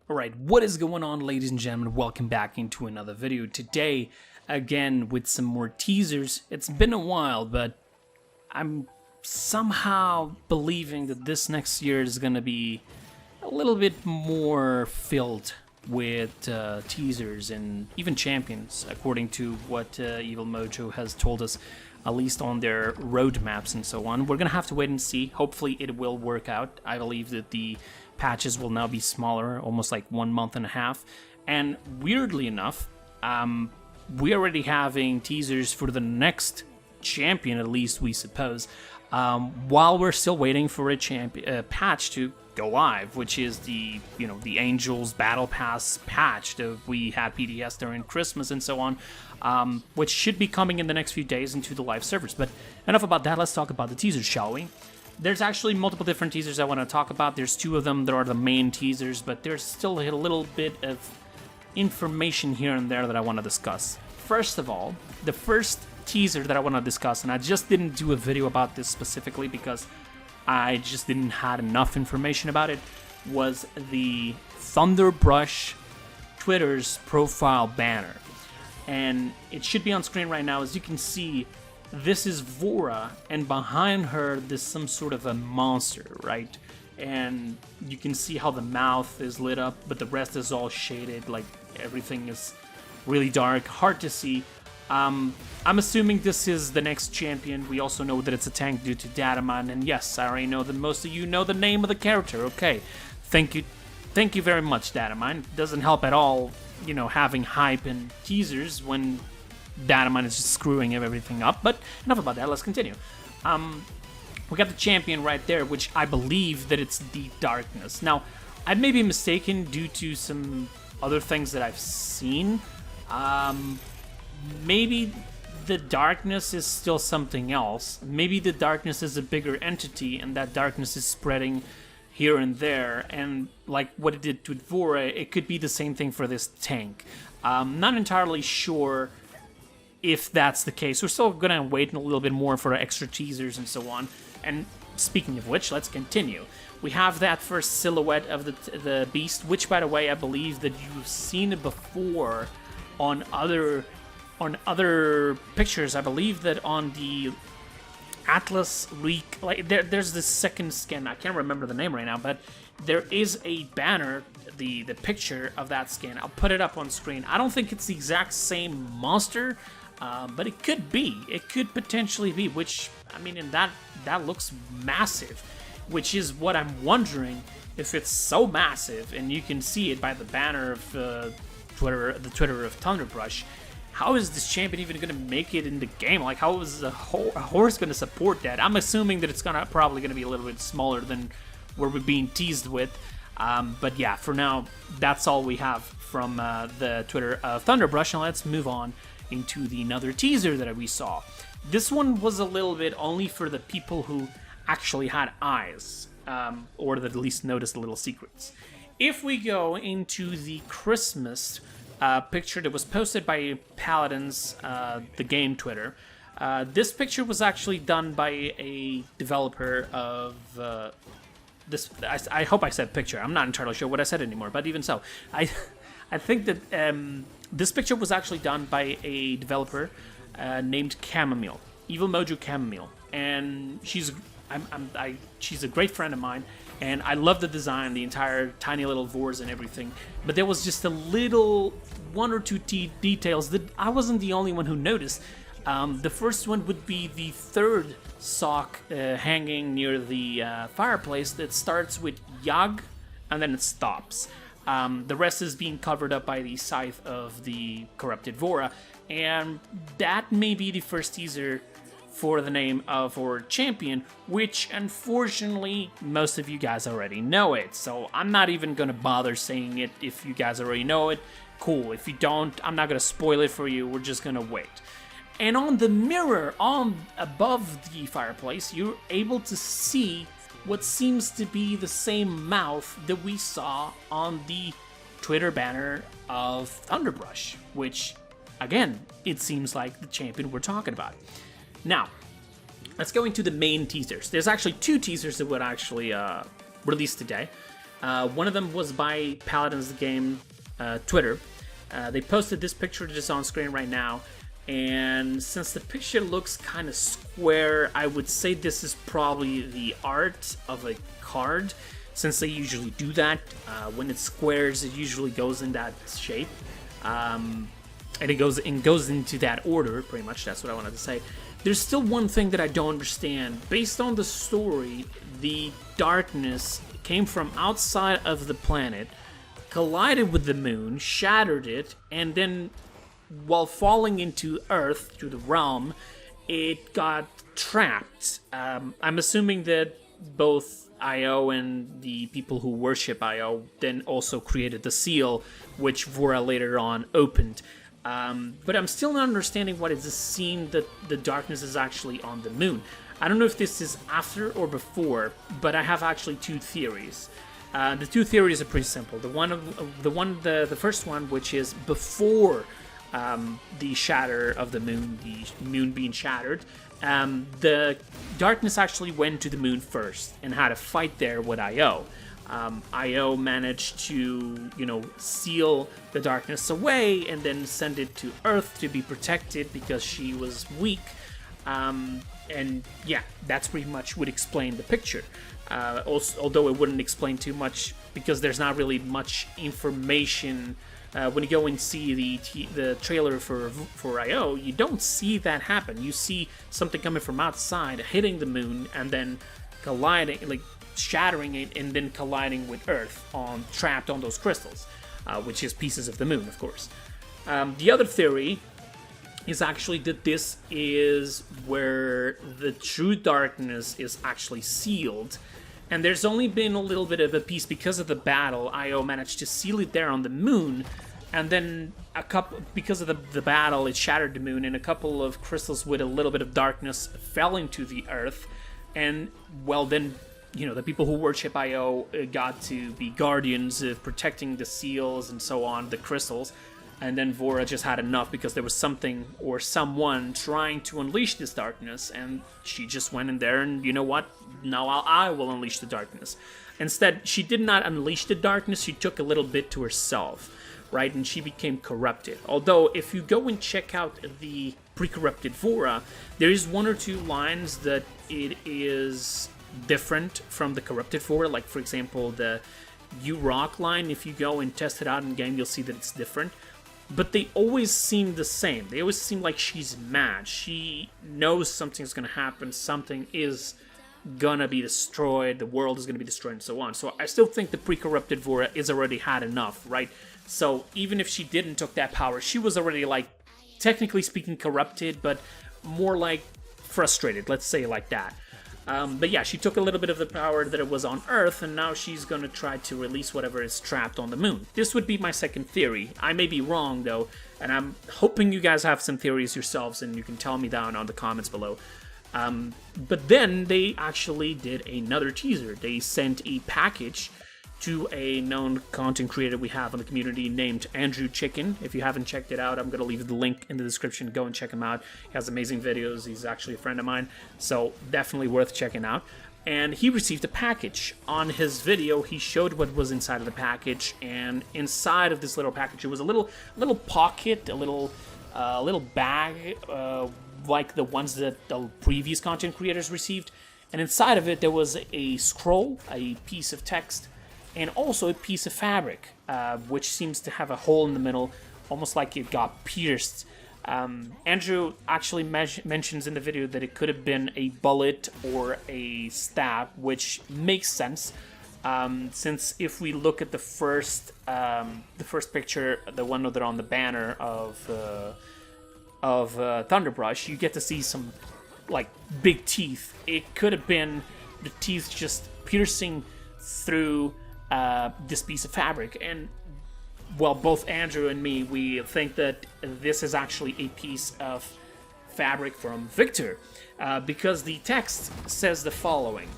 Alright, what is going on, ladies and gentlemen? Welcome back into another video. Today, again, with some more teasers. It's been a while, but I'm somehow believing that this next year is going to be a little bit more filled with teasers and even champions, according to what Evil Mojo has told us, at least on their roadmaps and so on. We're going to have to wait and see. Hopefully it will work out. I believe that the patches will now be smaller, almost like 1 month and a half. And weirdly enough, we're already having teasers for the next champion, at least we suppose, while we're still waiting for a patch to go live, which is the Angels Battle Pass patch that we had PDS during Christmas and so on, which should be coming in the next few days into the live servers. But enough about that, let's talk about the teasers, shall we? There's actually multiple different teasers I want to talk about. There's two of them that are the main teasers, but there's still a little bit of information here and there that I want to discuss. First of all, the first teaser that I want to discuss, and I just didn't do a video about this specifically because I just didn't have enough information about it, was the Thunderbrush Twitter's profile banner. And it should be on screen right now. As you can see, this is Vora, and behind her there's some sort of a monster, right? And you can see how the mouth is lit up, but the rest is all shaded, like everything is really dark, hard to see. I'm assuming this is the next champion. We also know that it's a tank due to Dataman, and yes, I already know that most of you know the name of the character. Okay, thank you very much, Dataman. It doesn't help at all, having hype and teasers when Dataman is just screwing everything up, but enough about that, let's continue. We got the champion right there, which I believe that it's the Darkness. Now, I may be mistaken due to some other things that I've seen. Maybe the Darkness is still something else. Maybe the Darkness is a bigger entity, and that Darkness is spreading here and there, and like what it did to Vora, it could be the same thing for this tank. Not entirely sure if that's the case. We're still gonna wait a little bit more for extra teasers and so on. And speaking of which, let's continue. We have that first silhouette of the beast, which, by the way, I believe that you've seen it before on other pictures. I believe that on the Atlas leak, like there's this second skin. I can't remember the name right now, but there is a banner, the picture of that skin. I'll put it up on screen. I don't think it's the exact same monster. But it could be. It could potentially be, which, I mean, and that looks massive, which is what I'm wondering, if it's so massive, and you can see it by the banner of Twitter of Thunderbrush. How is this champion even going to make it in the game? Like, how is a horse going to support that? I'm assuming that it's probably going to be a little bit smaller than what we're being teased with. But yeah, for now, that's all we have from the Twitter of Thunderbrush, and let's move on into another teaser that we saw. This one was a little bit only for the people who actually had eyes, or that at least noticed the little secrets. If we go into the Christmas picture that was posted by Paladins, the game Twitter, this picture was actually done by a developer of this. I hope I said picture. I'm not entirely sure what I said anymore, but even so, I think that this picture was actually done by a developer named Chamomile, Evil Mojo Chamomile, and she's a great friend of mine, and I love the design, the entire tiny little Vors and everything. But there was just a little one or two details that I wasn't the only one who noticed. The first one would be the third sock hanging near the fireplace that starts with Yag, and then it stops. The rest is being covered up by the scythe of the corrupted Vora, and that may be the first teaser for the name of our champion, which unfortunately most of you guys already know it, so I'm not even gonna bother saying it. If you guys already know it, cool. If you don't, I'm not gonna spoil it for you. We're just gonna wait. And on the mirror above the fireplace, you're able to see what seems to be the same mouth that we saw on the Twitter banner of Thunderbrush, which, again, it seems like the champion we're talking about. Now, let's go into the main teasers. There's actually two teasers that were actually released today. One of them was by Paladins the Game Twitter. They posted this picture just on screen right now, and since the picture looks kind of square, I would say this is probably the art of a card, since they usually do that. When it's squares, it usually goes in that shape, and it goes into that order, pretty much. That's what I wanted to say. There's still one thing that I don't understand. Based on the story, the darkness came from outside of the planet, collided with the moon, shattered it, and then while falling into Earth, through the realm, it got trapped. I'm assuming that both Io and the people who worship Io then also created the seal, which Vora later on opened. But I'm still not understanding what is the scene that the darkness is actually on the moon. I don't know if this is after or before, but I have actually two theories. The two theories are pretty simple. The first one, which is before the shatter of the moon being shattered, the darkness actually went to the moon first and had a fight there with Io. Io managed to, seal the darkness away and then send it to Earth to be protected because she was weak. And yeah, that's pretty much would explain the picture. Also, although it wouldn't explain too much because there's not really much information. When you go and see the trailer for Io, you don't see that happen. You see something coming from outside, hitting the moon, and then colliding, shattering it, and then colliding with Earth, trapped on those crystals, which is pieces of the moon, of course. The other theory is actually that this is where the true darkness is actually sealed, and there's only been a little bit of a piece because of the battle. Io managed to seal it there on the moon, and then because of the battle, it shattered the moon, and a couple of crystals with a little bit of darkness fell into the Earth, and well, then the people who worship Io got to be guardians of protecting the seals and so on, the crystals. And then Vora just had enough because there was something or someone trying to unleash this darkness, and she just went in there and, you know what, now I will unleash the darkness. Instead, she did not unleash the darkness, she took a little bit to herself, right, and she became corrupted. Although, if you go and check out the pre-corrupted Vora, there is one or two lines that it is different from the corrupted Vora, like, for example, the You Rock line. If you go and test it out in game, you'll see that it's different. But they always seem the same. They always seem like she's mad. She knows something's going to happen. Something is going to be destroyed. The world is going to be destroyed and so on. So I still think the pre-corrupted Vora is already had enough, right? So even if she didn't took that power, she was already, technically speaking, corrupted, but more frustrated. Let's say it like that. But yeah, she took a little bit of the power that it was on Earth, and now she's going to try to release whatever is trapped on the moon. This would be my second theory. I may be wrong, though, and I'm hoping you guys have some theories yourselves, and you can tell me down on the comments below. But then they actually did another teaser. They sent a package to a known content creator we have on the community named Andrew Chicken. If you haven't checked it out, I'm going to leave the link in the description. Go and check him out. He has amazing videos. He's actually a friend of mine, so definitely worth checking out. And he received a package. On his video, he showed what was inside of the package, and inside of this little package, it was a little pocket, a little bag, like the ones that the previous content creators received. And inside of it, there was a scroll, a piece of text, and also a piece of fabric, which seems to have a hole in the middle, almost like it got pierced. Andrew actually mentions in the video that it could have been a bullet or a stab, which makes sense, since if we look at the first picture, the one that on the banner of Thunderbrush, you get to see some big teeth. It could have been the teeth just piercing through this piece of fabric, and well, both Andrew and me, we think that this is actually a piece of fabric from Victor, because the text says the following: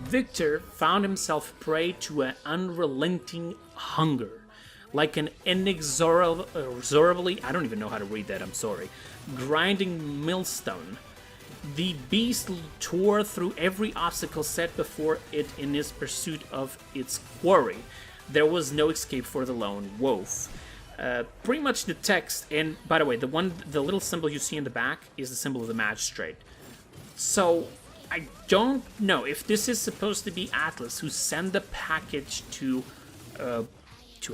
Victor found himself prey to an unrelenting hunger, like an inexorably, I don't even know how to read that, I'm sorry, grinding millstone. the beast tore through every obstacle set before it in its pursuit of its quarry. There was no escape for the lone wolf. Pretty much the text, and by the way, the little symbol you see in the back is the symbol of the magistrate. So I don't know if this is supposed to be Atlas who sent the package to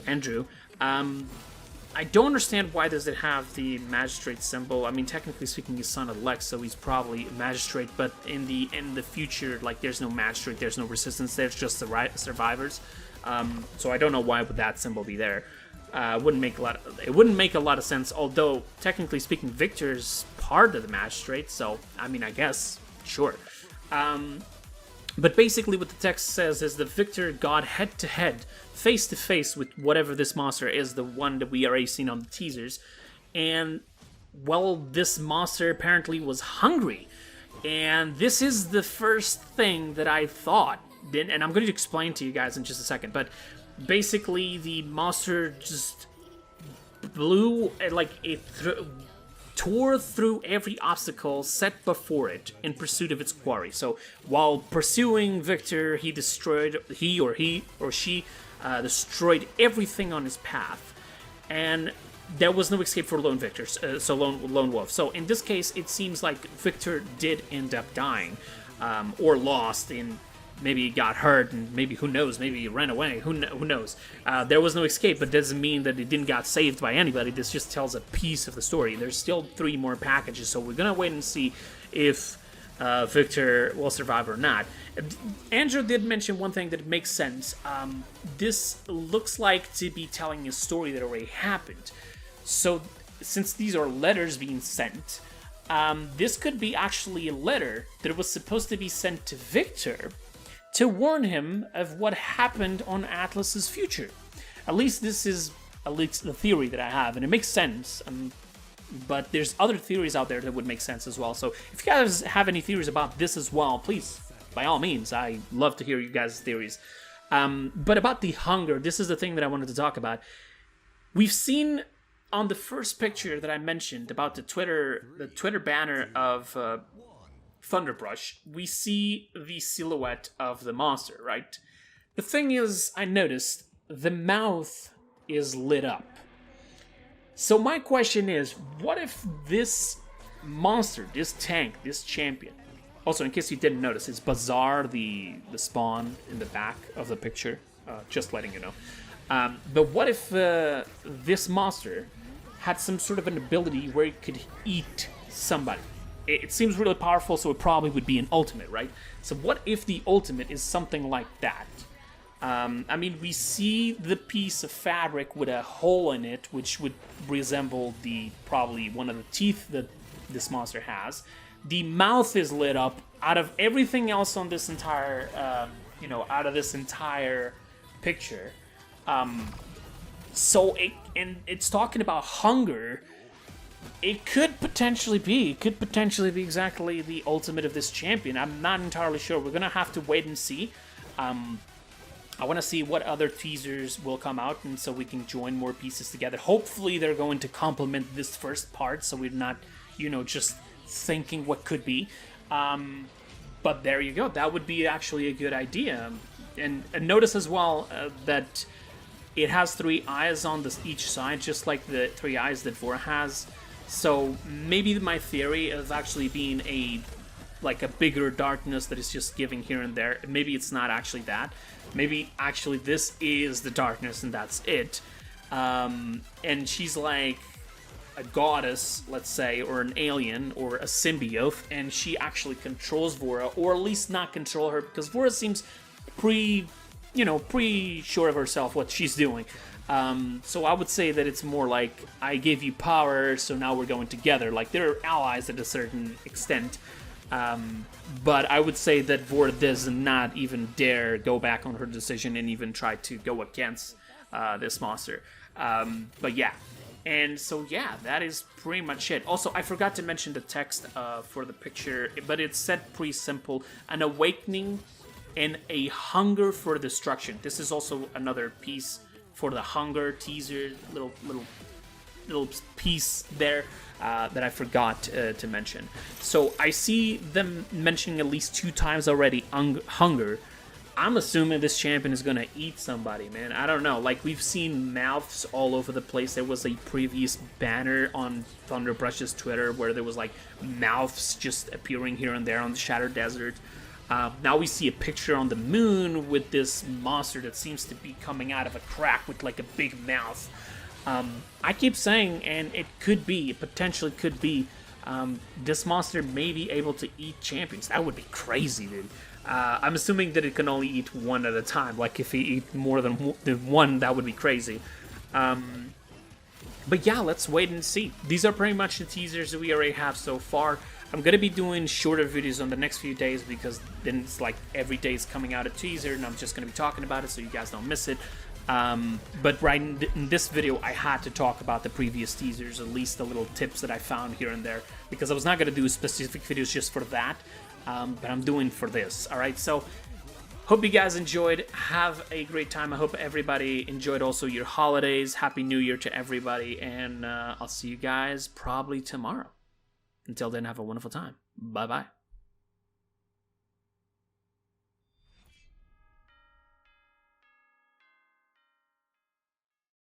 Andrew. I don't understand why does it have the magistrate symbol. I mean, technically speaking, he's son of Lex, so he's probably a magistrate. But in the future, like, there's no magistrate, there's no resistance, there's just the survivors. So I don't know why would that symbol be there. It wouldn't make a lot of sense. Although technically speaking, Victor's part of the magistrate. So I mean, I guess sure. But basically what the text says is that Victor got head-to-head, face-to-face with whatever this monster is, the one that we already seen on the teasers. And, well, this monster apparently was hungry. And this is the first thing that I thought. And I'm going to explain to you guys in just a second. But basically the monster just blew, like, tore through every obstacle set before it in pursuit of its quarry. So while pursuing Victor, he or she destroyed everything on his path, and there was no escape for lone lone wolf. So in this case, it seems like Victor did end up dying, or lost in. Maybe he got hurt, and maybe, who knows, maybe he ran away, who knows. There was no escape, but doesn't mean that it didn't got saved by anybody. This just tells a piece of the story. There's still 3 more packages, so we're going to wait and see if Victor will survive or not. Andrew did mention one thing that makes sense. This looks like to be telling a story that already happened. So, since these are letters being sent, this could be actually a letter that was supposed to be sent to Victor to warn him of what happened on Atlas's future. At least this is the theory that I have, and it makes sense. But there's other theories out there that would make sense as well. So if you guys have any theories about this as well, please, by all means, I love to hear you guys' theories. But about the hunger, this is the thing that I wanted to talk about. We've seen on the first picture that I mentioned about the Twitter banner of Thunderbrush, we see the silhouette of the monster, right? The thing is, I noticed the mouth is lit up. So my question is, what if this monster, this tank, this champion, also in case you didn't notice, it's Bazaar, the spawn in the back of the picture, just letting you know. But what if this monster had some sort of an ability where it could eat somebody? It seems really powerful, so it probably would be an ultimate, right? So what if the ultimate is something like that? I mean, we see the piece of fabric with a hole in it, which would resemble probably one of the teeth that this monster has. The mouth is lit up. Out of everything else on this entire, out of this entire picture, it's talking about hunger. It could potentially be exactly the ultimate of this champion. I'm not entirely sure. We're gonna have to wait and see. I want to see what other teasers will come out, and so we can join more pieces together. Hopefully they're going to complement this first part, so we're not, just thinking what could be. But there you go. That would be actually a good idea. And notice as well that it has 3 eyes on each side, just like the 3 eyes that Vora has. So maybe my theory of actually being a bigger darkness that is just giving here and there, maybe it's not actually that. Maybe actually this is the darkness and that's it. And she's like a goddess, let's say, or an alien, or a symbiote, and she actually controls Vora, or at least not control her, because Vora seems pretty sure of herself what she's doing. So I would say that it's more like, I gave you power, so now we're going together. Like, they're allies at a certain extent. But I would say that Vora does not even dare go back on her decision and even try to go against this monster. But yeah. And so, yeah, that is pretty much it. Also, I forgot to mention the text for the picture, but it's said pretty simple. An awakening and a hunger for destruction. This is also another piece for the hunger teaser, little little piece there that I forgot to mention. So I see them mentioning at least 2 times already hunger. I'm assuming this champion is gonna eat somebody, man. I don't know. Like, we've seen mouths all over the place. There was a previous banner on Thunderbrush's Twitter where there was like mouths just appearing here and there on the Shattered Desert. Now we see a picture on the moon with this monster that seems to be coming out of a crack with like a big mouth. I keep saying, and it potentially could be, this monster may be able to eat champions. That would be crazy, dude. I'm assuming that it can only eat one at a time. Like, if he eat more than one, that would be crazy. But yeah, let's wait and see. These are pretty much the teasers that we already have so far. I'm going to be doing shorter videos on the next few days because then it's like every day is coming out a teaser and I'm just going to be talking about it so you guys don't miss it. But right in this video, I had to talk about the previous teasers, at least the little tips that I found here and there, because I was not going to do specific videos just for that, but I'm doing for this. Alright, so hope you guys enjoyed. Have a great time. I hope everybody enjoyed also your holidays. Happy New Year to everybody, and I'll see you guys probably tomorrow. Until then, have a wonderful time. Bye-bye.